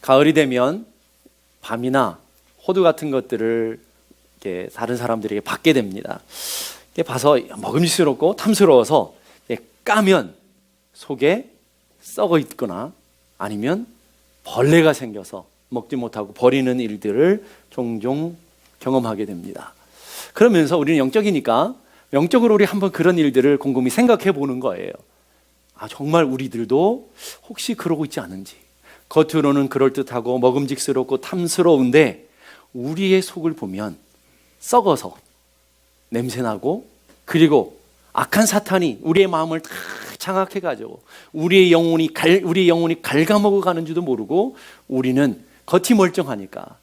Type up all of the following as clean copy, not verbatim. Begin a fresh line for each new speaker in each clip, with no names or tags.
가을이 되면 밤이나 호두 같은 것들을 이렇게 다른 사람들에게 받게 됩니다. 이렇게 봐서 먹음직스럽고 탐스러워서 까면 속에 썩어 있거나 아니면 벌레가 생겨서 먹지 못하고 버리는 일들을 종종 경험하게 됩니다. 그러면서 우리는 영적이니까 영적으로 우리 한번 그런 일들을 곰곰이 생각해 보는 거예요. 정말 우리들도 혹시 그러고 있지 않은지. 겉으로는 그럴듯하고 먹음직스럽고 탐스러운데 우리의 속을 보면 썩어서 냄새나고, 그리고 악한 사탄이 우리의 마음을 다 장악해가지고 우리의 영혼이 갉아먹어 가는지도 모르고 우리는 겉이 멀쩡하니까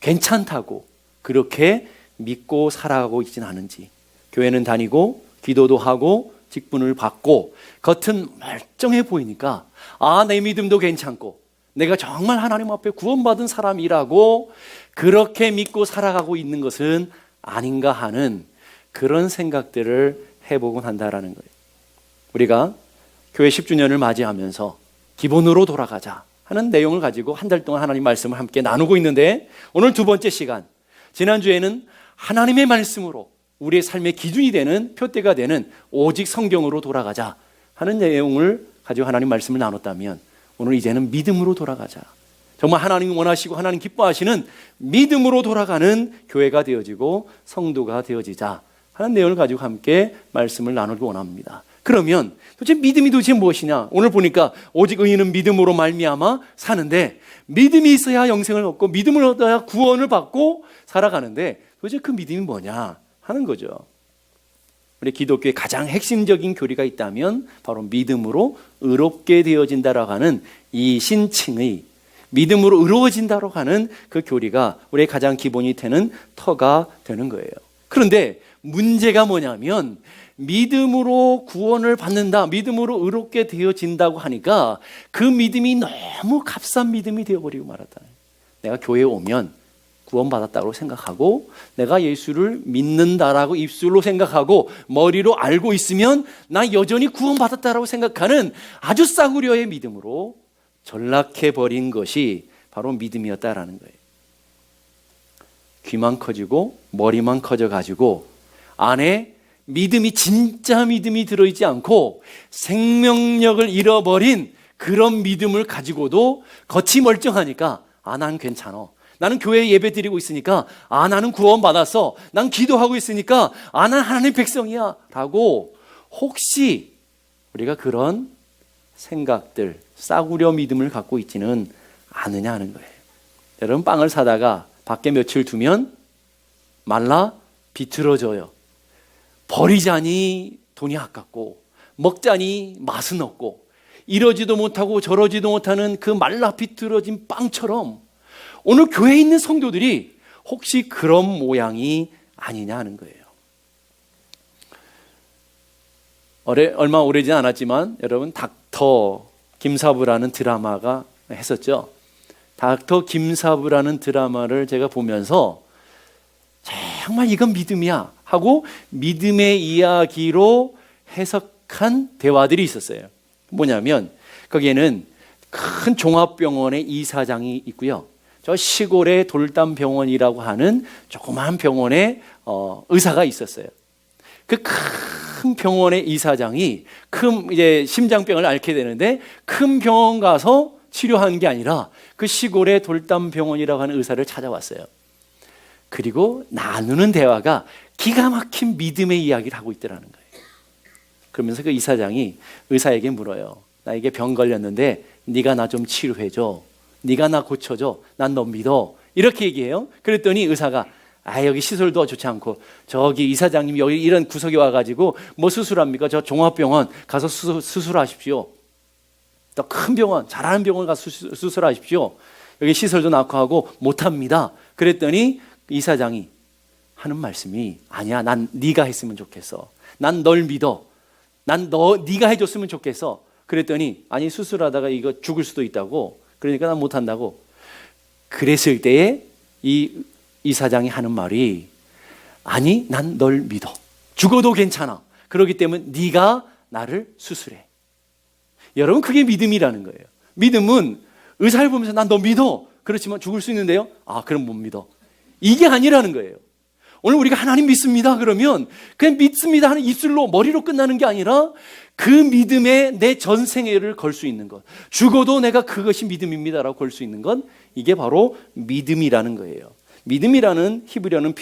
괜찮다고 그렇게 믿고 살아가고 있지는 않은지, 교회는 다니고 기도도 하고 직분을 받고 겉은 멀쩡해 보이니까 내 믿음도 괜찮고 내가 정말 하나님 앞에 구원받은 사람이라고 그렇게 믿고 살아가고 있는 것은 아닌가 하는 그런 생각들을 해보곤 한다라는 거예요. 우리가 교회 10주년을 맞이하면서 기본으로 돌아가자 하는 내용을 가지고 한 달 동안 하나님 말씀을 함께 나누고 있는데, 오늘 두 번째 시간, 지난주에는 하나님의 말씀으로 우리의 삶의 기준이 되는, 표대가 되는 오직 성경으로 돌아가자 하는 내용을 가지고 하나님 말씀을 나눴다면, 오늘 이제는 믿음으로 돌아가자. 정말 하나님이 원하시고 하나님 기뻐하시는 믿음으로 돌아가는 교회가 되어지고 성도가 되어지자 하는 내용을 가지고 함께 말씀을 나누기 원합니다. 그러면 도대체 믿음이 도대체 무엇이냐? 오늘 보니까 오직 의인은 믿음으로 말미암아 사는데, 믿음이 있어야 영생을 얻고 믿음을 얻어야 구원을 받고 살아가는데 도대체 그 믿음이 뭐냐 하는 거죠. 우리 기독교의 가장 핵심적인 교리가 있다면 바로 믿음으로 의롭게 되어진다라고 하는 이 신칭의, 믿음으로 의로워진다라고 하는 그 교리가 우리의 가장 기본이 되는 터가 되는 거예요. 그런데 문제가 뭐냐면, 믿음으로 구원을 받는다, 믿음으로 의롭게 되어진다고 하니까 그 믿음이 너무 값싼 믿음이 되어버리고 말았다. 내가 교회에 오면 구원받았다고 생각하고, 내가 예수를 믿는다라고 입술로 생각하고 머리로 알고 있으면 나 여전히 구원받았다라고 생각하는 아주 싸구려의 믿음으로 전락해버린 것이 바로 믿음이었다라는 거예요. 귀만 커지고 머리만 커져가지고 안에 믿음이, 진짜 믿음이 들어있지 않고 생명력을 잃어버린 그런 믿음을 가지고도 겉이 멀쩡하니까 난 괜찮아, 나는 교회에 예배 드리고 있으니까 나는 구원받았어, 난 기도하고 있으니까 나는 하나님 백성이야 라고 혹시 우리가 그런 생각들, 싸구려 믿음을 갖고 있지는 않느냐 하는 거예요. 여러분, 빵을 사다가 밖에 며칠 두면 말라 비틀어져요. 버리자니 돈이 아깝고 먹자니 맛은 없고 이러지도 못하고 저러지도 못하는 그 말라 비틀어진 빵처럼 오늘 교회에 있는 성도들이 혹시 그런 모양이 아니냐 하는 거예요. 얼마 오래지 않았지만 여러분, 닥터 김사부라는 드라마가 했었죠. 닥터 김사부라는 드라마를 제가 보면서 정말 이건 믿음이야 하고 믿음의 이야기로 해석한 대화들이 있었어요. 뭐냐면 거기에는 큰 종합병원의 이사장이 있고요, 저 시골의 돌담병원이라고 하는 조그마한 병원에 의사가 있었어요. 그 큰 병원의 이사장이 이제 심장병을 앓게 되는데 큰 병원 가서 치료하는 게 아니라 그 시골의 돌담병원이라고 하는 의사를 찾아왔어요. 그리고 나누는 대화가 기가 막힌 믿음의 이야기를 하고 있더라는 거예요. 그러면서 그 이사장이 의사에게 물어요. 나에게 병 걸렸는데 네가 나 좀 치료해줘, 네가 나 고쳐줘, 난 너 믿어, 이렇게 얘기해요. 그랬더니 의사가 여기 시설도 좋지 않고 저기 이사장님이 여기 이런 구석에 와가지고 뭐 수술합니까? 저 종합병원 가서 수술하십시오. 더 큰 병원, 잘하는 병원 가서 수술하십시오. 여기 시설도 낳고 하고 못합니다. 그랬더니 이사장이 하는 말씀이, 아니야, 난 네가 했으면 좋겠어, 난 널 믿어, 네가 해줬으면 좋겠어. 그랬더니 아니, 수술하다가 이거 죽을 수도 있다고, 그러니까 난 못한다고. 그랬을 때에 이 이사장이 하는 말이, 아니, 난 널 믿어, 죽어도 괜찮아, 그렇기 때문에 네가 나를 수술해. 여러분, 그게 믿음이라는 거예요. 믿음은 의사를 보면서 난 너 믿어. 그렇지만 죽을 수 있는데요? 아, 그럼 못 믿어. 이게 아니라는 거예요. 오늘 우리가 하나님 믿습니다 그러면 그냥 믿습니다 하는 입술로 머리로 끝나는 게 아니라 그 믿음에 내 전생애를 걸 수 있는 것, 죽어도 내가 그것이 믿음입니다라고 걸 수 있는 건 이게 바로 믿음이라는 거예요. 믿음이라는 히브리어는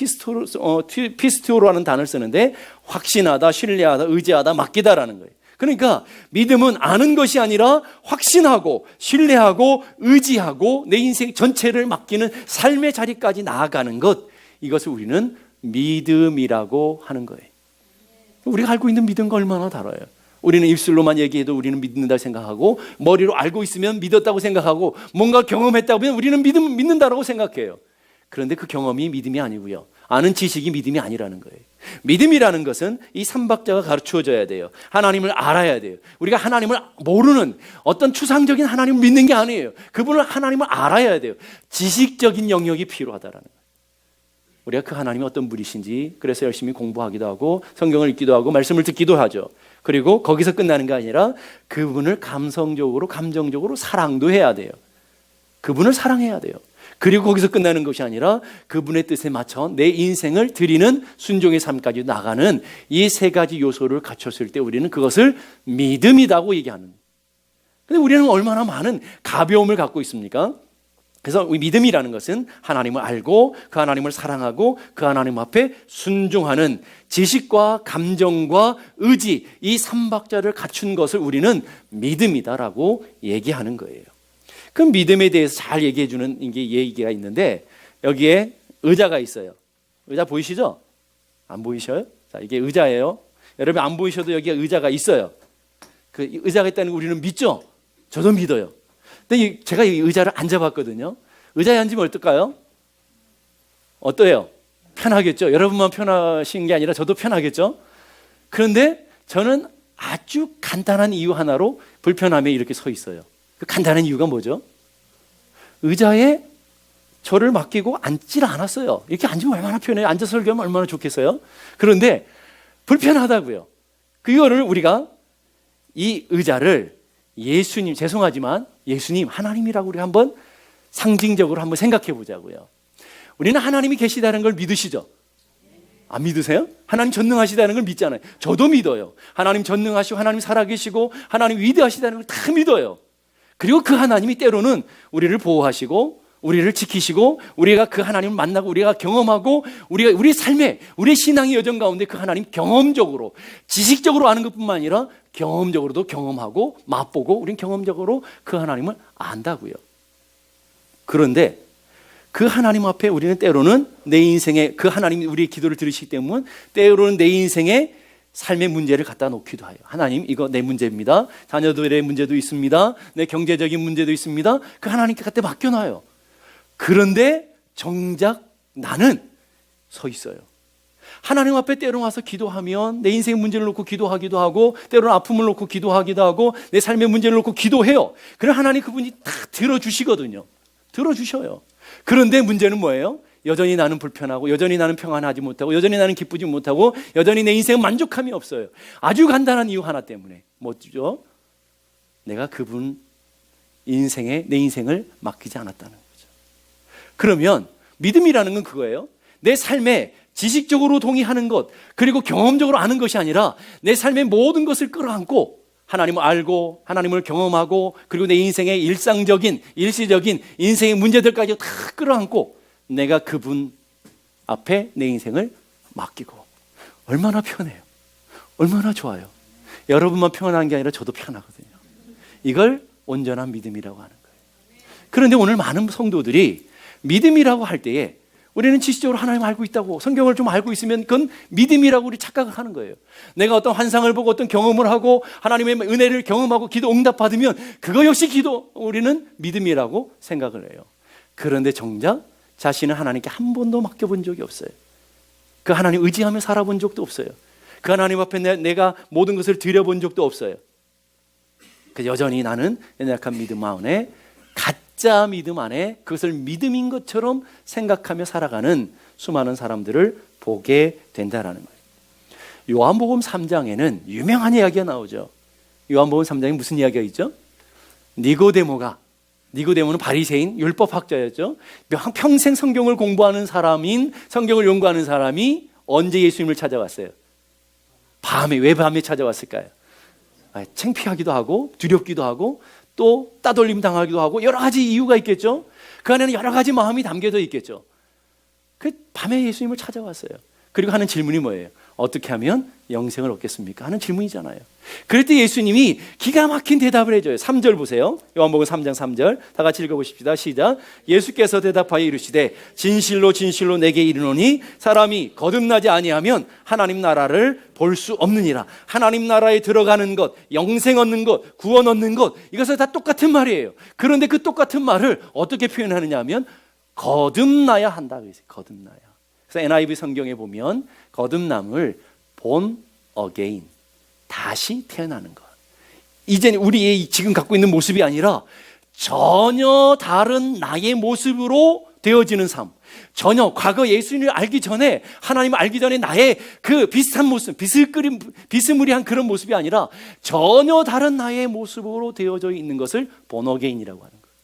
피스토로라는 단어를 쓰는데 확신하다, 신뢰하다, 의지하다, 맡기다라는 거예요. 그러니까 믿음은 아는 것이 아니라 확신하고 신뢰하고 의지하고 내 인생 전체를 맡기는 삶의 자리까지 나아가는 것, 이것을 우리는 믿음이라고 하는 거예요. 우리가 알고 있는 믿음과 얼마나 달라요. 우리는 입술로만 얘기해도 우리는 믿는다 생각하고, 머리로 알고 있으면 믿었다고 생각하고, 뭔가 경험했다고 하면 우리는 믿는다라고 생각해요. 그런데 그 경험이 믿음이 아니고요, 아는 지식이 믿음이 아니라는 거예요. 믿음이라는 것은 이 삼박자가 가르쳐줘야 돼요. 하나님을 알아야 돼요. 우리가 하나님을 모르는 어떤 추상적인 하나님을 믿는 게 아니에요. 그분을 하나님을 알아야 돼요. 지식적인 영역이 필요하다라는 거예요. 우리가 그 하나님이 어떤 분이신지 그래서 열심히 공부하기도 하고 성경을 읽기도 하고 말씀을 듣기도 하죠. 그리고 거기서 끝나는 게 아니라 그분을 감성적으로 감정적으로 사랑도 해야 돼요. 그분을 사랑해야 돼요. 그리고 거기서 끝나는 것이 아니라 그분의 뜻에 맞춰 내 인생을 드리는 순종의 삶까지 나가는 이 세 가지 요소를 갖췄을 때 우리는 그것을 믿음이라고 얘기하는. 근데 우리는 얼마나 많은 가벼움을 갖고 있습니까? 그래서 믿음이라는 것은 하나님을 알고 그 하나님을 사랑하고 그 하나님 앞에 순종하는 지식과 감정과 의지, 이 삼박자를 갖춘 것을 우리는 믿음이다라고 얘기하는 거예요. 그 믿음에 대해서 잘 얘기해 주는 이게 얘기가 있는데, 여기에 의자가 있어요. 의자 보이시죠? 안 보이셔요? 자, 이게 의자예요. 여러분 안 보이셔도 여기에 의자가 있어요. 그 의자가 있다는 거 우리는 믿죠? 저도 믿어요. 근데 제가 이 의자를 앉아봤거든요. 의자에 앉으면 어떨까요? 어때요? 편하겠죠? 여러분만 편하신 게 아니라 저도 편하겠죠? 그런데 저는 아주 간단한 이유 하나로 불편함에 이렇게 서 있어요. 그 간단한 이유가 뭐죠? 의자에 저를 맡기고 앉질 않았어요. 이렇게 앉으면 얼마나 편해요. 앉아서 설교하면 얼마나 좋겠어요. 그런데 불편하다고요. 그거를 우리가 이 의자를 예수님, 죄송하지만 예수님, 하나님이라고 우리 한번 상징적으로 한번 생각해 보자고요. 우리는 하나님이 계시다는 걸 믿으시죠? 안 믿으세요? 하나님 전능하시다는 걸 믿잖아요. 저도 믿어요. 하나님 전능하시고 하나님 살아계시고 하나님 위대하시다는 걸 다 믿어요. 그리고 그 하나님이 때로는 우리를 보호하시고 우리를 지키시고 우리가 그 하나님을 만나고 우리가 경험하고 우리 삶에 우리 신앙의 여정 가운데 그 하나님 경험적으로 지식적으로 아는 것뿐만 아니라 경험적으로도 경험하고 맛보고 우린 경험적으로 그 하나님을 안다고요. 그런데 그 하나님 앞에 우리는 때로는 내 인생에 그 하나님이 우리의 기도를 들으시기 때문에 때로는 내 인생에 삶의 문제를 갖다 놓기도 해요. 하나님, 이거 내 문제입니다. 자녀들의 문제도 있습니다. 내 경제적인 문제도 있습니다. 그 하나님께 갖다 맡겨놔요. 그런데 정작 나는 서 있어요. 하나님 앞에 때로 와서 기도하면 내 인생의 문제를 놓고 기도하기도 하고 때로는 아픔을 놓고 기도하기도 하고 내 삶의 문제를 놓고 기도해요. 그럼 하나님 그분이 다 들어주시거든요. 들어주셔요. 그런데 문제는 뭐예요? 여전히 나는 불편하고 여전히 나는 평안하지 못하고 여전히 나는 기쁘지 못하고 여전히 내 인생은 만족함이 없어요. 아주 간단한 이유 하나 때문에. 뭐죠? 내가 그분 인생에 내 인생을 맡기지 않았다는 거죠. 그러면 믿음이라는 건 그거예요. 내 삶에 지식적으로 동의하는 것 그리고 경험적으로 아는 것이 아니라 내 삶의 모든 것을 끌어안고 하나님을 알고 하나님을 경험하고 그리고 내 인생의 일상적인 일시적인 인생의 문제들까지 다 끌어안고 내가 그분 앞에 내 인생을 맡기고. 얼마나 편해요. 얼마나 좋아요. 여러분만 편한 게 아니라 저도 편하거든요. 이걸 온전한 믿음이라고 하는 거예요. 그런데 오늘 많은 성도들이 믿음이라고 할 때에 우리는 지식적으로 하나님 알고 있다고 성경을 좀 알고 있으면 그건 믿음이라고 우리 착각을 하는 거예요. 내가 어떤 환상을 보고 어떤 경험을 하고 하나님의 은혜를 경험하고 기도 응답 받으면 그거 역시 우리는 믿음이라고 생각을 해요. 그런데 정작 자신은 하나님께 한 번도 맡겨본 적이 없어요. 그 하나님 의지하며 살아본 적도 없어요. 그 하나님 앞에 내가 모든 것을 드려본 적도 없어요. 여전히 나는 연약한 믿음 안에 가짜 믿음 안에 그것을 믿음인 것처럼 생각하며 살아가는 수많은 사람들을 보게 된다라는 거예요. 요한복음 3장에는 유명한 이야기가 나오죠. 요한복음 3장에 무슨 이야기가 있죠? 니고데모가 니고데모는 바리새인 율법학자였죠. 평생 성경을 공부하는 사람인, 성경을 연구하는 사람이 언제 예수님을 찾아왔어요? 밤에. 왜 밤에 찾아왔을까요? 창피하기도 하고 두렵기도 하고 또 따돌림 당하기도 하고 여러 가지 이유가 있겠죠. 그 안에는 여러 가지 마음이 담겨져 있겠죠. 그 밤에 예수님을 찾아왔어요. 그리고 하는 질문이 뭐예요? 어떻게 하면 영생을 얻겠습니까? 하는 질문이잖아요. 그럴 때 예수님이 기가 막힌 대답을 해줘요. 3절 보세요. 요한복음 3장 3절 다 같이 읽어보십시다. 시작. 예수께서 대답하여 이르시되 진실로 진실로 내게 이르노니 사람이 거듭나지 아니하면 하나님 나라를 볼 수 없느니라. 하나님 나라에 들어가는 것, 영생 얻는 것, 구원 얻는 것, 이것은 다 똑같은 말이에요. 그런데 그 똑같은 말을 어떻게 표현하느냐 하면 거듭나야 한다. 거듭나야. 그래서 NIV 성경에 보면 거듭남을 born again, 다시 태어나는 것. 이제 우리의 지금 갖고 있는 모습이 아니라 전혀 다른 나의 모습으로 되어지는 삶. 전혀 과거 예수님을 알기 전에, 하나님을 알기 전에 나의 그 비슷한 모습, 비스무리한 그런 모습이 아니라 전혀 다른 나의 모습으로 되어져 있는 것을 born again이라고 하는 거예요.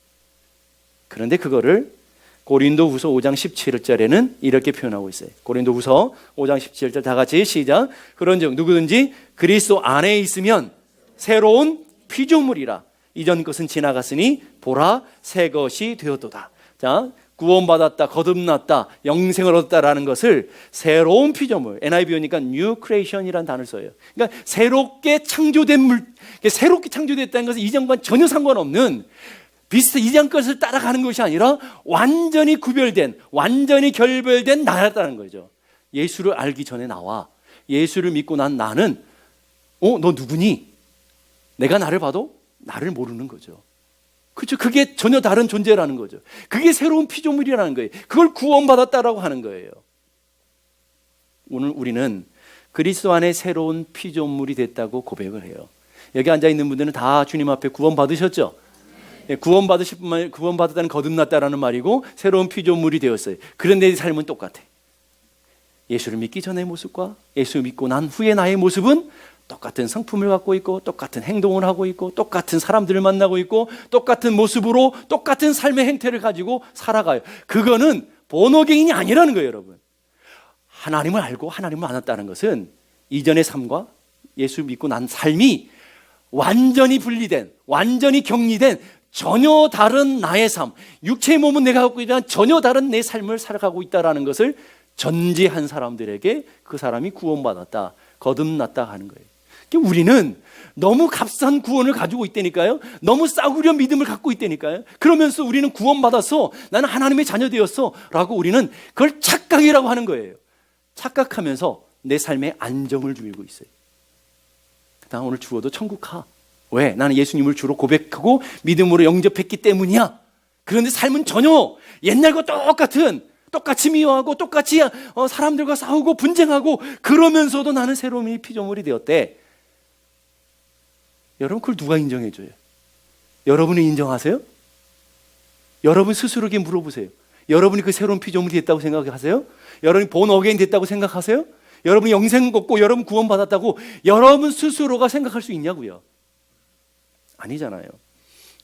그런데 그거를 고린도후서 5장 17절에는 이렇게 표현하고 있어요. 고린도후서 5장 17절 다 같이 시작. 그런즉 누구든지 그리스도 안에 있으면 새로운 피조물이라. 이전 것은 지나갔으니 보라 새 것이 되었도다. 자, 구원받았다, 거듭났다, 영생을 얻었다라는 것을 새로운 피조물, NIV 보니까 New Creation이라는 단어를 써요. 그러니까 새롭게 창조된 새롭게 창조됐다는 것은 이전과는 전혀 상관없는, 이전 것을 따라가는 것이 아니라 완전히 구별된, 완전히 결별된 나였다는 거죠. 예수를 알기 전에 나와 예수를 믿고 난 나는 너 누구니? 내가 나를 봐도 나를 모르는 거죠. 그렇죠. 그게 전혀 다른 존재라는 거죠. 그게 새로운 피조물이라는 거예요. 그걸 구원받았다라고 하는 거예요. 오늘 우리는 그리스도 안에 새로운 피조물이 됐다고 고백을 해요. 여기 앉아있는 분들은 다 주님 앞에 구원받으셨죠? 구원받았다는 거듭났다라는 말이고 새로운 피조물이 되었어요. 그런데 삶은 똑같아. 예수를 믿기 전의 모습과 예수 믿고 난 후의 나의 모습은 똑같은 성품을 갖고 있고 똑같은 행동을 하고 있고 똑같은 사람들을 만나고 있고 똑같은 모습으로 똑같은 삶의 행태를 가지고 살아가요. 그거는 본어게인이 아니라는 거예요, 여러분. 하나님을 알고 하나님을 만났다는 것은 이전의 삶과 예수 믿고 난 삶이 완전히 분리된, 완전히 격리된 전혀 다른 나의 삶, 육체의 몸은 내가 갖고 있지만 전혀 다른 내 삶을 살아가고 있다는 것을 전제한 사람들에게 그 사람이 구원받았다, 거듭났다 하는 거예요. 우리는 너무 값싼 구원을 가지고 있다니까요. 너무 싸구려 믿음을 갖고 있다니까요. 그러면서 우리는 구원받아서 나는 하나님의 자녀 되었어 라고 우리는 그걸 착각이라고 하는 거예요. 착각하면서 내 삶에 안정을 주고 있어요. 나 오늘 죽어도 천국 가. 왜? 나는 예수님을 주로 고백하고 믿음으로 영접했기 때문이야. 그런데 삶은 전혀 옛날과 똑같이 미워하고 똑같이 사람들과 싸우고 분쟁하고 그러면서도 나는 새로운 피조물이 되었대. 여러분, 그걸 누가 인정해줘요? 여러분이 인정하세요? 여러분 스스로에게 물어보세요. 여러분이 그 새로운 피조물이 됐다고 생각하세요? 여러분이 본 어게인 됐다고 생각하세요? 여러분이 영생 얻고 여러분 구원받았다고 여러분 스스로가 생각할 수 있냐고요? 아니잖아요.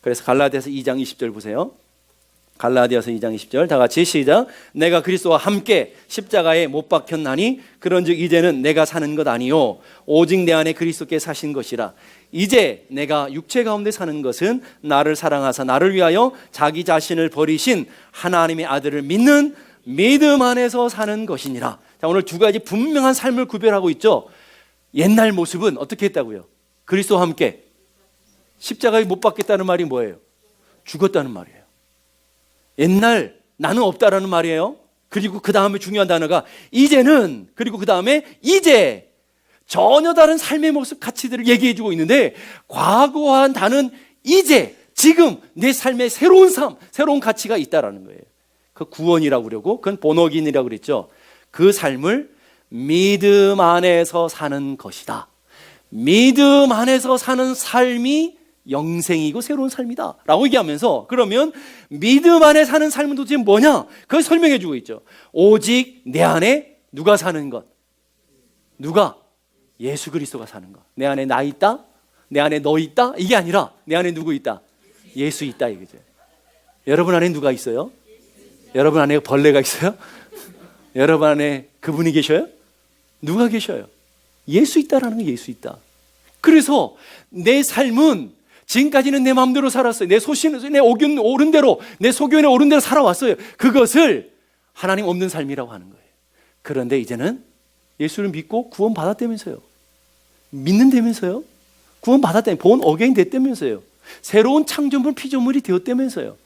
그래서 갈라디아서 2장 20절 보세요. 갈라디아서 2장 20절 다 같이 시작. 내가 그리스도와 함께 십자가에 못 박혔나니 그런즉 이제는 내가 사는 것 아니요 오직 내 안에 그리스도께 사신 것이라. 이제 내가 육체 가운데 사는 것은 나를 사랑하사 나를 위하여 자기 자신을 버리신 하나님의 아들을 믿는 믿음 안에서 사는 것이니라. 자, 오늘 두 가지 분명한 삶을 구별하고 있죠. 옛날 모습은 어떻게 했다고요? 그리스도와 함께 십자가에 못 박겠다는 말이 뭐예요? 죽었다는 말이에요. 옛날 나는 없다라는 말이에요. 그리고 그 다음에 중요한 단어가 이제는, 그리고 그 다음에 이제, 전혀 다른 삶의 모습, 가치들을 얘기해 주고 있는데 과거와 나는 이제, 지금 내 삶에 새로운 삶, 새로운 가치가 있다라는 거예요. 그 구원이라고 그러고 그건 본어긴이라고 그랬죠. 그 삶을 믿음 안에서 사는 것이다. 믿음 안에서 사는 삶이 영생이고 새로운 삶이다 라고 얘기하면서, 그러면 믿음 안에 사는 삶은 도대체 뭐냐? 그걸 설명해 주고 있죠. 오직 내 안에 누가 사는 것? 누가? 예수 그리스도가 사는 것. 내 안에 나 있다? 내 안에 너 있다? 이게 아니라 내 안에 누구 있다? 예수 있다 이거죠. 여러분 안에 누가 있어요? 여러분 안에 벌레가 있어요? 여러분 안에 그분이 계셔요? 누가 계셔요? 예수 있다라는 거, 예수 있다. 그래서 내 삶은 지금까지는 내 마음대로 살았어요. 내 소신, 내 오견 옳은 대로, 내 소견에 옳은 대로 살아왔어요. 그것을 하나님 없는 삶이라고 하는 거예요. 그런데 이제는 예수를 믿고 구원 받았다면서요. 믿는다면서요. 구원 받았다면, 본 어게인 됐다면서요. 새로운 창조물, 피조물이 되었다면서요.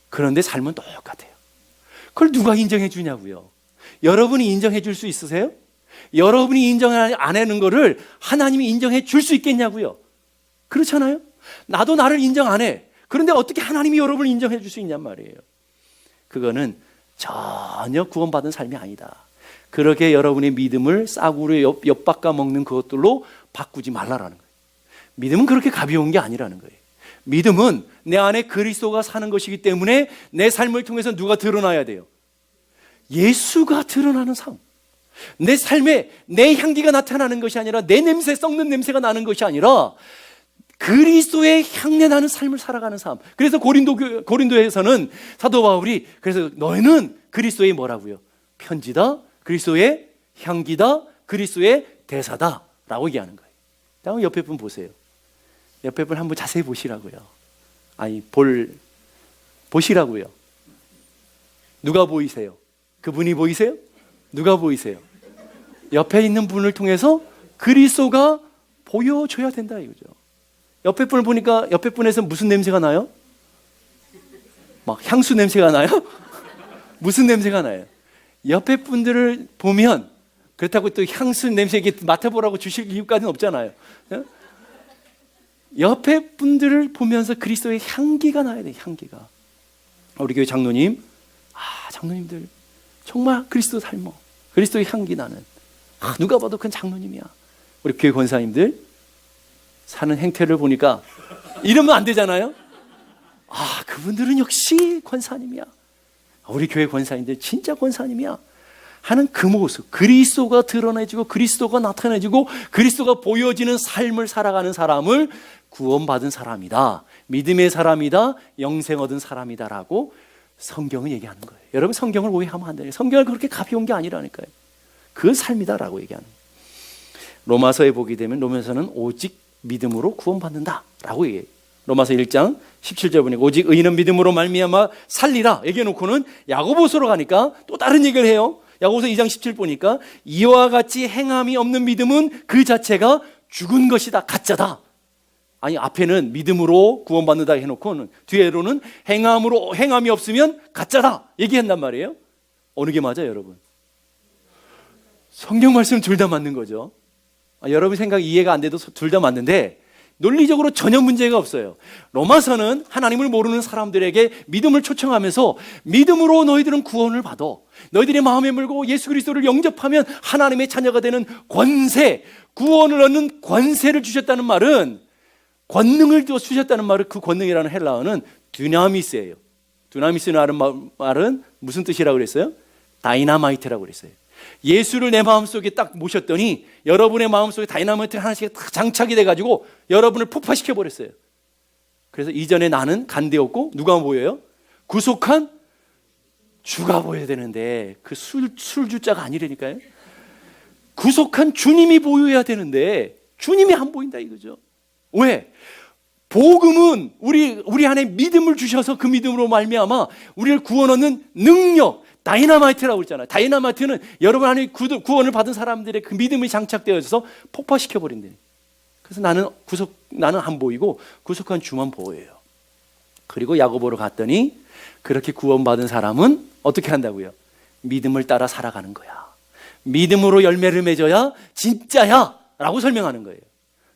그런데 삶은 똑같아요. 그걸 누가 인정해 주냐고요. 여러분이 인정해 줄 수 있으세요? 여러분이 인정 안 하는 거를 하나님이 인정해 줄 수 있겠냐고요. 그렇잖아요. 나도 나를 인정 안 해. 그런데 어떻게 하나님이 여러분을 인정해 줄 수 있냔 말이에요. 그거는 전혀 구원받은 삶이 아니다. 그렇게 여러분의 믿음을 싸구려 엿바꿔 먹는 그것들로 바꾸지 말라라는 거예요. 믿음은 그렇게 가벼운 게 아니라는 거예요. 믿음은 내 안에 그리스도가 사는 것이기 때문에 내 삶을 통해서 누가 드러나야 돼요? 예수가 드러나는 삶. 내 삶에 내 향기가 나타나는 것이 아니라, 내 냄새, 썩는 냄새가 나는 것이 아니라 그리스도의 향내 나는 삶을 살아가는 삶. 그래서 고린도에서는 사도 바울이, 그래서 너희는 그리스도의 뭐라고요? 편지다, 그리스도의 향기다, 그리스도의 대사다 라고 얘기하는 거예요. 다음 옆에 분 보세요. 옆에 분 한번 자세히 보시라고요. 아니, 보시라고요. 누가 보이세요? 그분이 보이세요? 누가 보이세요? 옆에 있는 분을 통해서 그리스도가 보여줘야 된다 이거죠. 옆에 분을 보니까 옆에 분에서 무슨 냄새가 나요? 막 향수 냄새가 나요? 무슨 냄새가 나요? 옆에 분들을 보면, 그렇다고 또 향수 냄새 맡아보라고 주실 이유까지는 없잖아요. 옆에 분들을 보면서 그리스도의 향기가 나야 돼요. 향기가. 우리 교회 장로님, 장로님들 정말 그리스도 닮아. 그리스도의 향기 나는, 누가 봐도 그건 장로님이야. 우리 교회 권사님들 사는 행태를 보니까 이러면 안 되잖아요. 그분들은 역시 권사님이야. 우리 교회 권사님들 진짜 권사님이야 하는 그 모습, 그리스도가 드러내지고 그리스도가 나타내지고 그리스도가 보여지는 삶을 살아가는 사람을 구원받은 사람이다, 믿음의 사람이다, 영생 얻은 사람이다 라고 성경은 얘기하는 거예요. 여러분, 성경을 오해하면 안 돼요. 성경은 그렇게 가벼운 게 아니라니까요. 그 삶이다 라고 얘기하는 거예요. 로마서에 보게 되면 로마서는 오직 믿음으로 구원받는다 라고 얘기해요. 로마서 1장 17절 보니까 오직 의인은 믿음으로 말미암아 살리라 얘기해놓고는 야고보서로 가니까 또 다른 얘기를 해요. 야고보서 2장 17 보니까 이와 같이 행함이 없는 믿음은 그 자체가 죽은 것이다, 가짜다. 아니, 앞에는 믿음으로 구원받는다 해놓고는 뒤에로는 행함이 없으면 가짜다 얘기한단 말이에요. 어느 게 맞아요, 여러분? 성경 말씀 둘 다 맞는 거죠. 여러분 생각 이해가 안 돼도 둘 다 맞는데 논리적으로 전혀 문제가 없어요. 로마서는 하나님을 모르는 사람들에게 믿음을 초청하면서 믿음으로 너희들은 구원을 받아, 너희들의 마음에 물고 예수 그리스도를 영접하면 하나님의 자녀가 되는 권세, 구원을 얻는 권세를 주셨다는 말은, 권능을 주셨다는 말은, 그 권능이라는 헬라어는 dynamit예요. dynamit이라는 말은 무슨 뜻이라고 그랬어요? 다이나마이트라고 그랬어요. 예수를 내 마음속에 딱 모셨더니 여러분의 마음속에 다이나마이트를 하나씩 딱 장착이 돼가지고 여러분을 폭파시켜 버렸어요. 그래서 이전에 나는 간대였고 누가 보여요? 구속한 주가 보여야 되는데 그 술주자가 아니라니까요. 구속한 주님이 보여야 되는데 주님이 안 보인다 이거죠. 왜? 복음은 우리 안에 믿음을 주셔서 그 믿음으로 말미암아 우리를 구원 얻는 능력, 다이나마이트라고 그랬잖아요. 다이나마이트는 여러분 안에 구원을 받은 사람들의 그 믿음이 장착되어서 폭파시켜 버린대. 그래서 나는 안 보이고 구속한 주만 보여요. 그리고 야고보로 갔더니 그렇게 구원받은 사람은 어떻게 한다고요? 믿음을 따라 살아가는 거야. 믿음으로 열매를 맺어야 진짜야 라고 설명하는 거예요.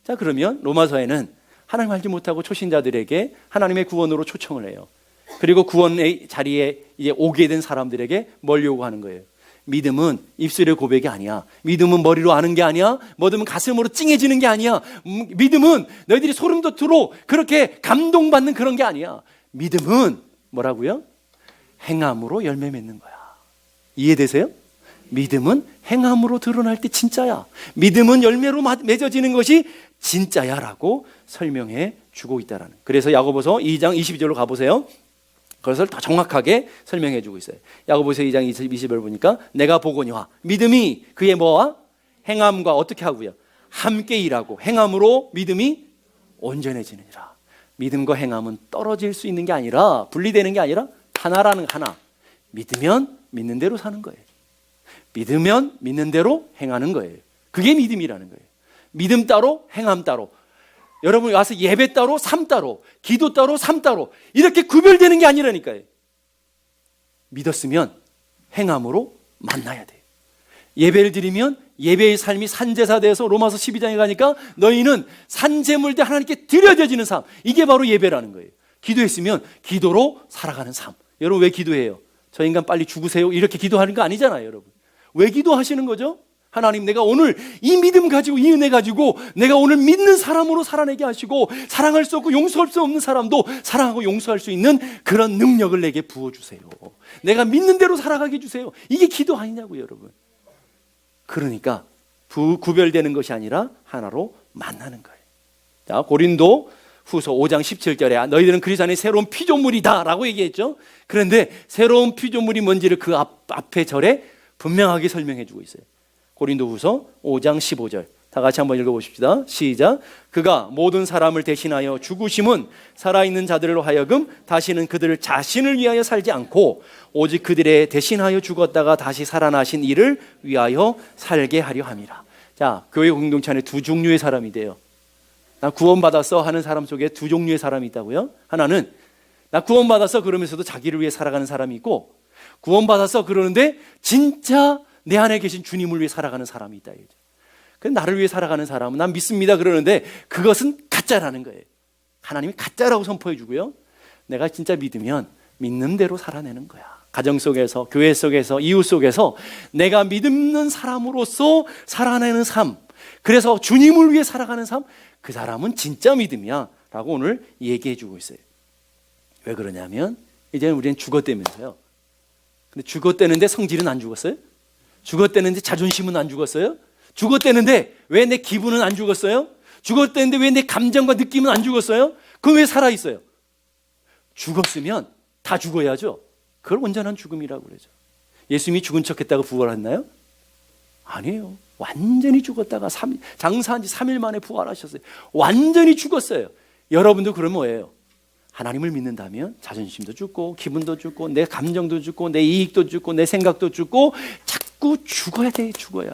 자, 그러면 로마서에는 하나님 알지 못하고 초신자들에게 하나님의 구원으로 초청을 해요. 그리고 구원의 자리에 이제 오게 된 사람들에게 뭘 요구하는 거예요? 믿음은 입술의 고백이 아니야. 믿음은 머리로 아는 게 아니야. 믿음은 가슴으로 찡해지는 게 아니야. 믿음은 너희들이 소름 돋도록 그렇게 감동받는 그런 게 아니야. 믿음은 뭐라고요? 행함으로 열매 맺는 거야. 이해되세요? 믿음은 행함으로 드러날 때 진짜야. 믿음은 열매로 맺어지는 것이 진짜야 라고 설명해 주고 있다라는. 그래서 야고보서 2장 22절로 가보세요. 그것을 더 정확하게 설명해 주고 있어요. 야고보서 2장 20절 보니까 내가 보거니와 믿음이 그의 뭐와 행함과 어떻게 하고요? 함께 일하고 행함으로 믿음이 온전해지느니라. 믿음과 행함은 떨어질 수 있는 게 아니라 분리되는 게 아니라 하나라는 하나. 믿으면 믿는 대로 사는 거예요. 믿으면 믿는 대로 행하는 거예요. 그게 믿음이라는 거예요. 믿음 따로 행함 따로. 여러분 와서 예배 따로 삶 따로 기도 따로 삶 따로 이렇게 구별되는 게 아니라니까요. 믿었으면 행함으로 만나야 돼요. 예배를 드리면 예배의 삶이 산제사 돼서 로마서 12장에 가니까 너희는 산제물 대 하나님께 드려져지는 삶. 이게 바로 예배라는 거예요. 기도했으면 기도로 살아가는 삶. 여러분 왜 기도해요? 저 인간 빨리 죽으세요 이렇게 기도하는 거 아니잖아요. 여러분 왜 기도하시는 거죠? 하나님 내가 오늘 이 믿음 가지고 이 은혜 가지고 내가 오늘 믿는 사람으로 살아내게 하시고 사랑할 수 없고 용서할 수 없는 사람도 사랑하고 용서할 수 있는 그런 능력을 내게 부어주세요. 내가 믿는 대로 살아가게 해주세요. 이게 기도 아니냐고요 여러분. 그러니까 구별되는 것이 아니라 하나로 만나는 거예요. 자, 고린도 후서 5장 17절에 너희들은 그리스도 안에 새로운 피조물이다 라고 얘기했죠. 그런데 새로운 피조물이 뭔지를 그 앞에 절에 분명하게 설명해 주고 있어요. 고린도 후서 5장 15절 다 같이 한번 읽어보십시다. 시작. 그가 모든 사람을 대신하여 죽으심은 살아있는 자들로 하여금 다시는 그들 자신을 위하여 살지 않고 오직 그들의 대신하여 죽었다가 다시 살아나신 이를 위하여 살게 하려 함이라. 자, 교회 공동체 안에 두 종류의 사람이 돼요. 나 구원받았어 하는 사람 속에 두 종류의 사람이 있다고요. 하나는 나 구원받았어 그러면서도 자기를 위해 살아가는 사람이 있고 구원받았어 그러는데 진짜 내 안에 계신 주님을 위해 살아가는 사람이 있다. 근데 나를 위해 살아가는 사람은 난 믿습니다 그러는데 그것은 가짜라는 거예요. 하나님이 가짜라고 선포해 주고요. 내가 진짜 믿으면 믿는 대로 살아내는 거야. 가정 속에서 교회 속에서 이웃 속에서 내가 믿는 사람으로서 살아내는 삶, 그래서 주님을 위해 살아가는 삶, 그 사람은 진짜 믿음이야 라고 오늘 얘기해 주고 있어요. 왜 그러냐면 이제는 우리는 죽었다면서요. 근데 죽었다는데 성질은 안 죽었어요? 죽었다는데 자존심은 안 죽었어요? 죽었다는데 왜 내 기분은 안 죽었어요? 죽었다는데 왜 내 감정과 느낌은 안 죽었어요? 그럼 왜 살아있어요? 죽었으면 다 죽어야죠. 그걸 온전한 죽음이라고 그러죠. 예수님이 죽은 척했다고 부활했나요? 아니에요. 완전히 죽었다가 장사한 지 3일 만에 부활하셨어요. 완전히 죽었어요. 여러분도 그러면 뭐예요? 하나님을 믿는다면 자존심도 죽고 기분도 죽고 내 감정도 죽고 내 이익도 죽고 내 생각도 죽고 자꾸 죽어야 돼. 죽어야.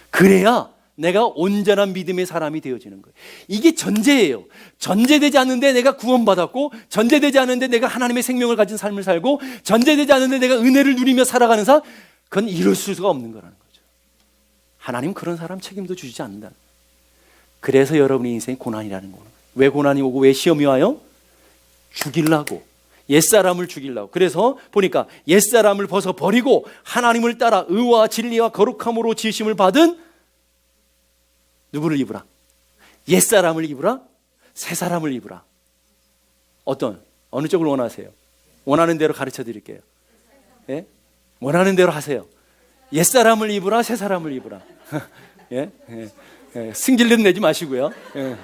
그래야 내가 온전한 믿음의 사람이 되어지는 거예요. 이게 전제예요. 전제되지 않는데 내가 구원받았고 전제되지 않는데 내가 하나님의 생명을 가진 삶을 살고 전제되지 않는데 내가 은혜를 누리며 살아가는 삶, 그건 이룰 수가 없는 거라는 거죠. 하나님 그런 사람 책임도 주지 않는다. 그래서 여러분의 인생이 고난이라는 거예요. 왜 고난이 오고 왜 시험이 와요? 죽이려고, 옛사람을 죽이려고. 그래서 보니까 옛사람을 벗어버리고 하나님을 따라 의와 진리와 거룩함으로 지으심을 받은 누구를 입으라? 옛사람을 입으라? 새사람을 입으라. 어느 쪽을 원하세요? 원하는 대로 가르쳐 드릴게요. 예? 원하는 대로 하세요. 옛사람을 입으라? 새사람을 입으라? 예? 예. 예. 승질은 내지 마시고요. 예.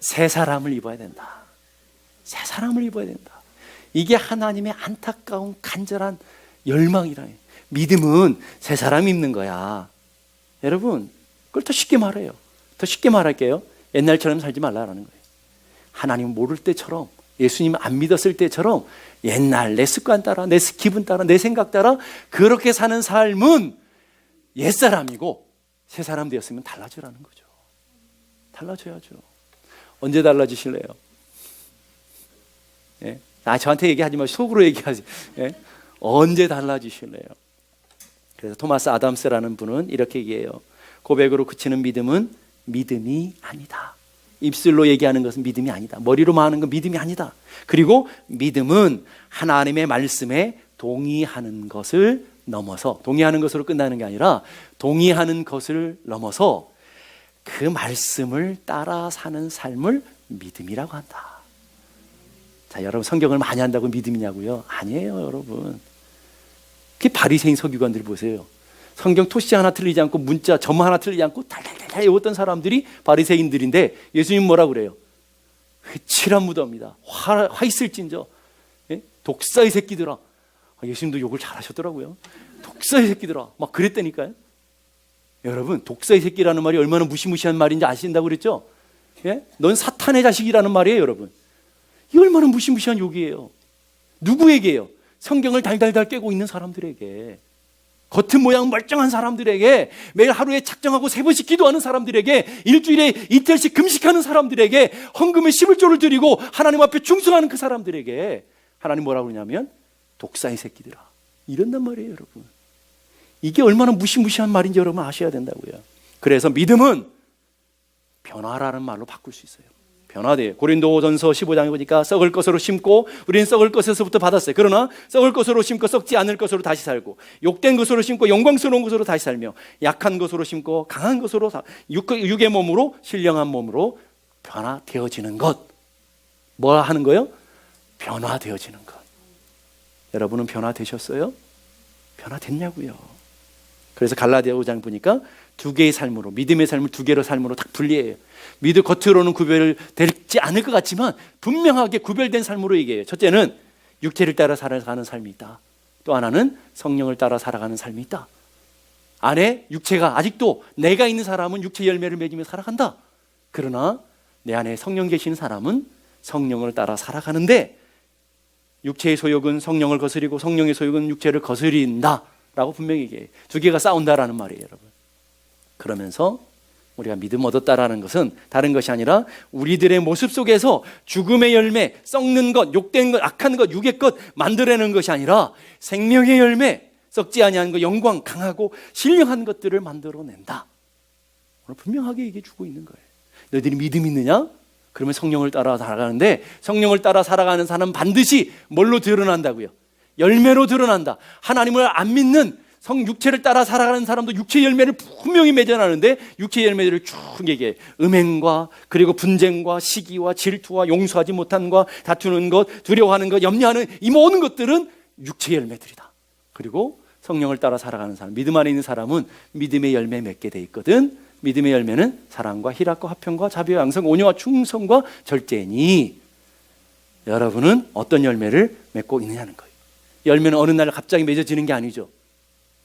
새사람을 입어야 된다. 새 사람을 입어야 된다. 이게 하나님의 안타까운 간절한 열망이라요. 믿음은 새 사람 입는 거야. 여러분, 그걸 더 쉽게 말해요. 더 쉽게 말할게요. 옛날처럼 살지 말라는 거예요. 하나님 모를 때처럼, 예수님 안 믿었을 때처럼 옛날 내 습관 따라, 내 기분 따라, 내 생각 따라 그렇게 사는 삶은 옛사람이고 새 사람 되었으면 달라지라는 거죠. 달라져야죠. 언제 달라지실래요? 예? 저한테 얘기하지 마시고 속으로 얘기하지. 예? 언제 달라지실래요? 그래서 토마스 아담스라는 분은 이렇게 얘기해요. 고백으로 그치는 믿음은 믿음이 아니다. 입술로 얘기하는 것은 믿음이 아니다. 머리로만 하는 건 믿음이 아니다. 그리고 믿음은 하나님의 말씀에 동의하는 것을 넘어서, 동의하는 것으로 끝나는 게 아니라 동의하는 것을 넘어서 그 말씀을 따라 사는 삶을 믿음이라고 한다. 자, 여러분 성경을 많이 한다고 믿음이냐고요? 아니에요, 여러분. 그 바리새인 서기관들 보세요. 성경 토시 하나 틀리지 않고 문자 점 하나 틀리지 않고 달달달 외웠던 사람들이 바리새인들인데 예수님 뭐라 그래요? 회칠한 무덤이다. 화 있을진저 독사의 새끼들아. 예수님도 욕을 잘하셨더라고요. 독사의 새끼들아. 막 그랬다니까요. 여러분, 독사의 새끼라는 말이 얼마나 무시무시한 말인지 아신다고 그랬죠? 예? 넌 사탄의 자식이라는 말이에요, 여러분. 이 얼마나 무시무시한 욕이에요. 누구에게요? 성경을 달달달 깨고 있는 사람들에게, 겉은 모양 멀쩡한 사람들에게, 매일 하루에 작정하고 3번씩 기도하는 사람들에게, 일주일에 이틀씩 금식하는 사람들에게, 헌금의 11조를 드리고 하나님 앞에 충성하는 그 사람들에게 하나님 뭐라고 그러냐면 독사의 새끼들아, 이런단 말이에요, 여러분. 이게 얼마나 무시무시한 말인지 여러분 아셔야 된다고요. 그래서 믿음은 변화라는 말로 바꿀 수 있어요. 변화돼요. 고린도전서 15장에 보니까 썩을 것으로 심고, 우리는 썩을 것에서부터 받았어요. 그러나 썩을 것으로 심고 썩지 않을 것으로 다시 살고, 욕된 것으로 심고 영광스러운 것으로 다시 살며, 약한 것으로 심고 강한 것으로 육의 몸으로, 신령한 몸으로 변화되어지는 것. 뭐 하는 거예요? 변화되어지는 것. 여러분은 변화되셨어요? 변화됐냐고요. 그래서 갈라디아 5장 보니까 2개의 삶으로, 믿음의 삶을 2개로 삶으로 딱 분리해요. 믿음 겉으로는 구별되지 않을 것 같지만 분명하게 구별된 삶으로 얘기해요. 첫째는 육체를 따라 살아가는 삶이 있다. 또 하나는 성령을 따라 살아가는 삶이 있다. 안에 육체가 아직도 내가 있는 사람은 육체 열매를 맺으며 살아간다. 그러나 내 안에 성령 계시는 사람은 성령을 따라 살아가는데, 육체의 소욕은 성령을 거스리고 성령의 소욕은 육체를 거스린다 라고 분명히 얘기해요. 2개가 싸운다라는 말이에요, 여러분. 그러면서 우리가 믿음 얻었다라는 것은 다른 것이 아니라 우리들의 모습 속에서 죽음의 열매, 썩는 것, 욕된 것, 악한 것, 육의 것 만들어내는 것이 아니라 생명의 열매, 썩지 아니한 것, 영광, 강하고 신령한 것들을 만들어낸다. 오늘 분명하게 얘기해 주고 있는 거예요. 너희들이 믿음 있느냐? 그러면 성령을 따라 살아가는데, 성령을 따라 살아가는 사람은 반드시 뭘로 드러난다고요? 열매로 드러난다. 하나님을 안 믿는 육체를 따라 살아가는 사람도 육체 열매를 분명히 맺어나는데, 육체 열매들을 쭉 얘기해. 음행과, 그리고 분쟁과, 시기와, 질투와, 용서하지 못함과, 다투는 것, 두려워하는 것, 염려하는 이 모든 것들은 육체 열매들이다. 그리고 성령을 따라 살아가는 사람, 믿음 안에 있는 사람은 믿음의 열매 맺게 돼 있거든. 믿음의 열매는 사랑과 희락과 화평과 자비와 양성, 온유와 충성과 절제니, 여러분은 어떤 열매를 맺고 있느냐는 거예요. 열매는 어느 날 갑자기 맺어지는 게 아니죠.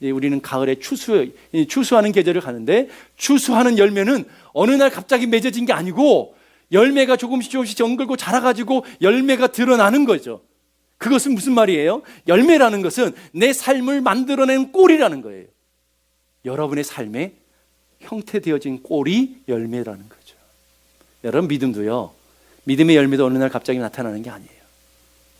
우리는 가을에 추수하는 계절을 가는데, 추수하는 열매는 어느 날 갑자기 맺어진 게 아니고 열매가 조금씩 정글고 자라가지고 열매가 드러나는 거죠. 그것은 무슨 말이에요? 열매라는 것은 내 삶을 만들어낸 꼴이라는 거예요. 여러분의 삶에 형태되어진 꼴이 열매라는 거죠. 여러분, 믿음도요, 믿음의 열매도 어느 날 갑자기 나타나는 게 아니에요.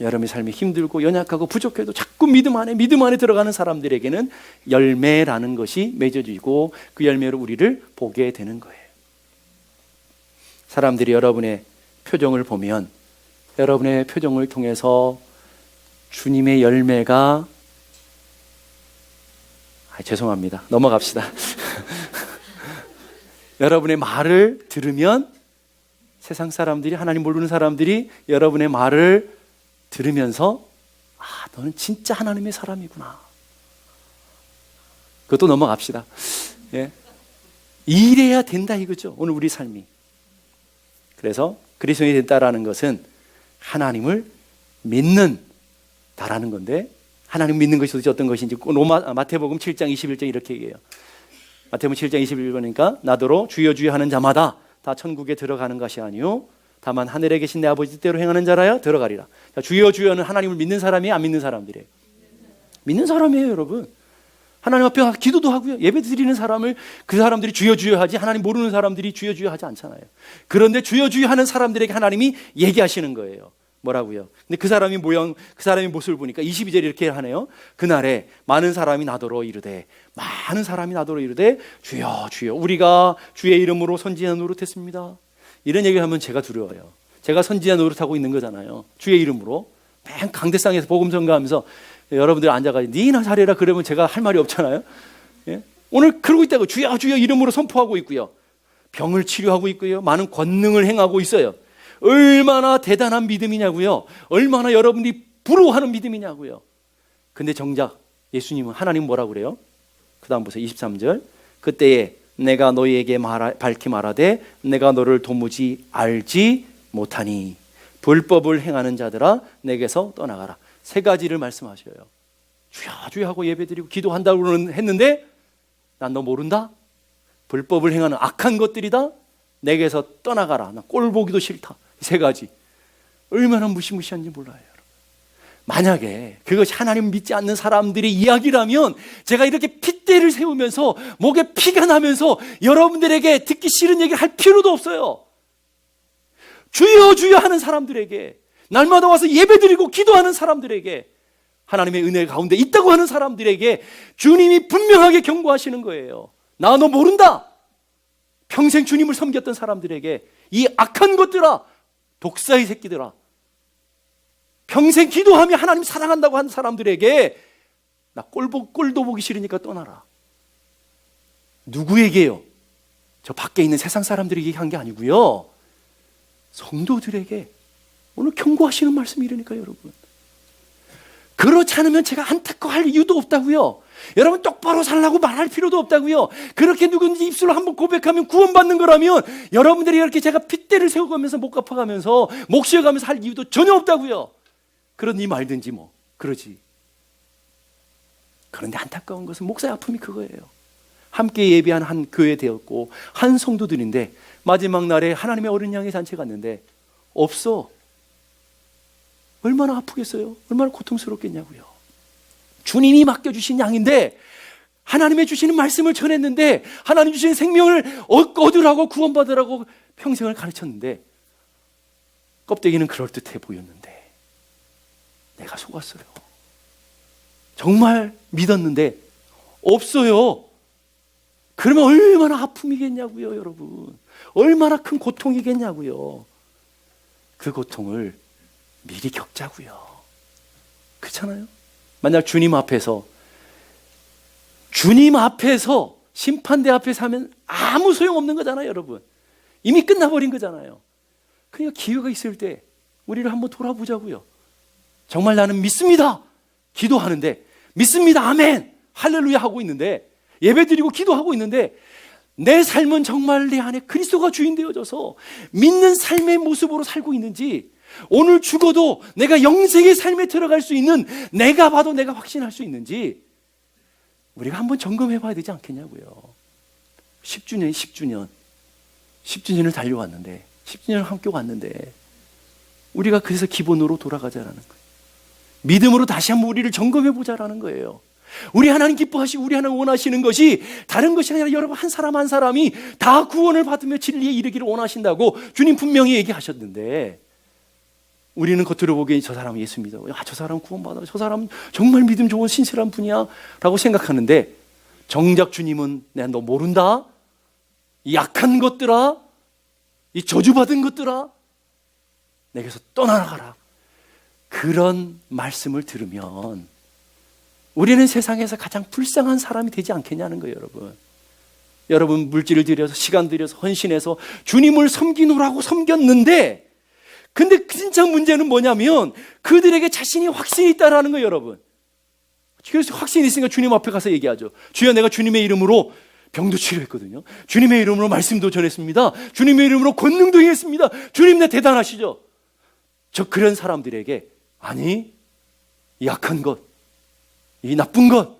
여러분의 삶이 힘들고 연약하고 부족해도 자꾸 믿음 안에 들어가는 사람들에게는 열매라는 것이 맺어지고 그 열매로 우리를 보게 되는 거예요. 사람들이 여러분의 표정을 보면, 여러분의 표정을 통해서 주님의 열매가, 죄송합니다, 넘어갑시다. 여러분의 말을 들으면 세상 사람들이, 하나님 모르는 사람들이 여러분의 말을 들으면서, 너는 진짜 하나님의 사람이구나. 그것도 넘어갑시다. 예. 이래야 된다 이거죠, 오늘 우리 삶이. 그래서 그리스도인이 된다라는 것은 하나님을 믿는다라는 건데, 하나님 믿는 것이 도대체 어떤 것인지 마태복음 7장 21절 이렇게 얘기해요. 마태복음 7장 21절이니까 나더러 주여 주여 하는 자마다 다 천국에 들어가는 것이 아니요 다만 하늘에 계신 내 아버지 뜻대로 행하는 자라야 들어가리라. 자, 주여 주여는 하나님을 믿는 사람이에요, 안 믿는 사람들이에요? 믿는 사람이에요, 여러분. 하나님 앞에 기도도 하고요, 예배 드리는 사람을 그 사람들이 주여 주여 하지, 하나님 모르는 사람들이 주여 주여 하지 않잖아요. 그런데 주여 주여 하는 사람들에게 하나님이 얘기하시는 거예요. 뭐라고요? 근데 그 사람의 모습을 보니까 22절에 이렇게 하네요. 그날에 많은 사람이 나더러 이르되 주여 주여 우리가 주의 이름으로 선지자 노릇했습니다. 이런 얘기를 하면 제가 두려워요. 제가 선지자 노릇하고 있는 거잖아요. 주의 이름으로 맨 강대상에서 복음 전가하면서 여러분들 앉아가지고 니나 잘해라 그러면 제가 할 말이 없잖아요. 예? 오늘 그러고 있다고 주여 주여 이름으로 선포하고 있고요, 병을 치료하고 있고요, 많은 권능을 행하고 있어요. 얼마나 대단한 믿음이냐고요, 얼마나 여러분이 부러워하는 믿음이냐고요. 근데 정작 예수님은, 하나님 뭐라고 그래요? 그 다음 보세요. 23절. 그때에 내가 너희에게 밝히 말하되 내가 너를 도무지 알지 못하니 불법을 행하는 자들아 내게서 떠나가라. 세 가지를 말씀하셔요. 주여 주여 하고 예배드리고 기도한다고 했는데 난 너 모른다? 불법을 행하는 악한 것들이다? 내게서 떠나가라. 나 꼴 보기도 싫다. 이 세 가지. 얼마나 무시무시한지 몰라요. 만약에 그것이 하나님 믿지 않는 사람들의 이야기라면 제가 이렇게 핏대를 세우면서 목에 피가 나면서 여러분들에게 듣기 싫은 얘기를 할 필요도 없어요. 주여 주여 하는 사람들에게, 날마다 와서 예배드리고 기도하는 사람들에게, 하나님의 은혜 가운데 있다고 하는 사람들에게 주님이 분명하게 경고하시는 거예요. 나 너 모른다. 평생 주님을 섬겼던 사람들에게, 이 악한 것들아, 독사의 새끼들아, 평생 기도하며 하나님 사랑한다고 하는 사람들에게 나 꼴도 보기 싫으니까 떠나라. 누구에게요? 저 밖에 있는 세상 사람들에게 한 게 아니고요, 성도들에게 오늘 경고하시는 말씀이 이러니까요. 여러분, 그렇지 않으면 제가 안타까워할 이유도 없다고요. 여러분, 똑바로 살라고 말할 필요도 없다고요. 그렇게 누군지 입술로 한번 고백하면 구원받는 거라면 여러분들이 이렇게 제가 핏대를 세워가면서 목 갚아가면서 목 쉬어가면서 할 이유도 전혀 없다고요. 그러니 말든지 뭐 그러지. 그런데 안타까운 것은 목사의 아픔이 그거예요. 함께 예배한 한 교회 되었고 한 성도들인데 마지막 날에 하나님의 어린 양의 잔치에 갔는데 없어. 얼마나 아프겠어요? 얼마나 고통스럽겠냐고요. 주님이 맡겨주신 양인데, 하나님의 주시는 말씀을 전했는데, 하나님 주시는 생명을 얻으라고 구원받으라고 평생을 가르쳤는데 껍데기는 그럴듯해 보였는데 내가 속았어요. 정말 믿었는데 없어요. 그러면 얼마나 아픔이겠냐고요. 여러분, 얼마나 큰 고통이겠냐고요. 그 고통을 미리 겪자고요. 그렇잖아요? 만약 주님 앞에서 심판대 앞에서 하면 아무 소용없는 거잖아요. 여러분, 이미 끝나버린 거잖아요. 그러니까 기회가 있을 때 우리를 한번 돌아보자고요. 정말 나는 믿습니다, 기도하는데, 믿습니다, 아멘, 할렐루야 하고 있는데, 예배드리고 기도하고 있는데 내 삶은 정말 내 안에 그리스도가 주인 되어져서 믿는 삶의 모습으로 살고 있는지, 오늘 죽어도 내가 영생의 삶에 들어갈 수 있는, 내가 봐도 내가 확신할 수 있는지 우리가 한번 점검해 봐야 되지 않겠냐고요. 10주년을 달려왔는데, 10주년을 함께 왔는데 우리가 그래서 기본으로 돌아가자라는 거예요. 믿음으로 다시 한번 우리를 점검해 보자라는 거예요. 우리 하나님 기뻐하시고 우리 하나님 원하시는 것이 다른 것이 아니라 여러분 한 사람 한 사람이 다 구원을 받으며 진리에 이르기를 원하신다고 주님 분명히 얘기하셨는데, 우리는 겉으로 보기에 저 사람은 예수 믿어, 저 사람 구원받아, 저 사람 정말 믿음 좋은 신실한 분이야 라고 생각하는데, 정작 주님은 내가 너 모른다, 이 약한 것들아, 이 저주받은 것들아, 내게서 떠나가라, 그런 말씀을 들으면 우리는 세상에서 가장 불쌍한 사람이 되지 않겠냐는 거예요. 여러분 물질을 들여서, 시간 들여서, 헌신해서 주님을 섬기노라고 섬겼는데, 근데 진짜 문제는 뭐냐면 그들에게 자신이 확신이 있다라는 거예요. 여러분, 그래서 확신이 있으니까 주님 앞에 가서 얘기하죠. 주여, 내가 주님의 이름으로 병도 치료했거든요. 주님의 이름으로 말씀도 전했습니다. 주님의 이름으로 권능도 행했습니다. 주님, 내 대단하시죠? 저 그런 사람들에게, 아니, 이 약한 것, 이 나쁜 것,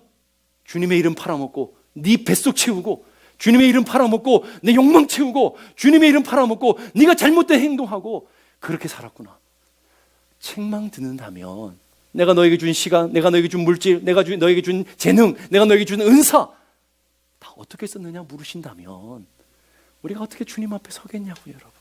주님의 이름 팔아먹고 네 뱃속 채우고, 주님의 이름 팔아먹고 내 욕망 채우고, 주님의 이름 팔아먹고 네가 잘못된 행동하고 그렇게 살았구나, 책망 듣는다면, 내가 너에게 준 시간, 내가 너에게 준 물질, 내가 너에게 준 재능, 내가 너에게 준 은사 다 어떻게 썼느냐 물으신다면 우리가 어떻게 주님 앞에 서겠냐고요. 여러분,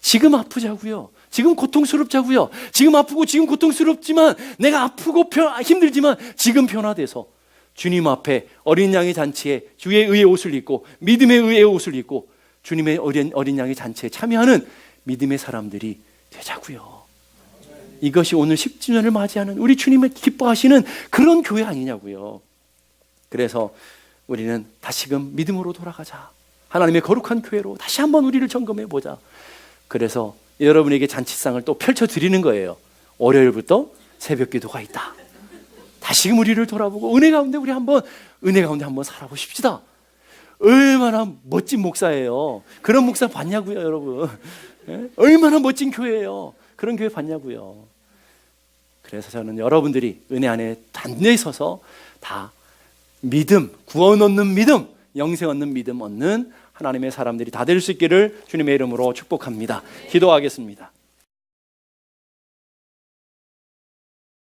지금 아프자고요, 지금 고통스럽자고요, 지금 아프고 지금 고통스럽지만, 내가 아프고 힘들지만 지금 변화돼서 주님 앞에 어린 양의 잔치에 주의 의의 옷을 입고, 믿음의 의의 옷을 입고 주님의 어린 양의 잔치에 참여하는 믿음의 사람들이 되자고요. 이것이 오늘 10주년을 맞이하는 우리 주님을 기뻐하시는 그런 교회 아니냐고요. 그래서 우리는 다시금 믿음으로 돌아가자, 하나님의 거룩한 교회로 다시 한번 우리를 점검해 보자. 그래서 여러분에게 잔치상을 또 펼쳐드리는 거예요. 월요일부터 새벽 기도가 있다. 다시금 우리를 돌아보고 은혜 가운데 한번 살아보십시다. 얼마나 멋진 목사예요. 그런 목사 봤냐고요, 여러분. 얼마나 멋진 교회예요. 그런 교회 봤냐고요. 그래서 저는 여러분들이 은혜 안에 단단히 서서 다 믿음, 구원 얻는 믿음, 영생 얻는 믿음 얻는 하나님의 사람들이 다 될 수 있기를 주님의 이름으로 축복합니다. 기도하겠습니다.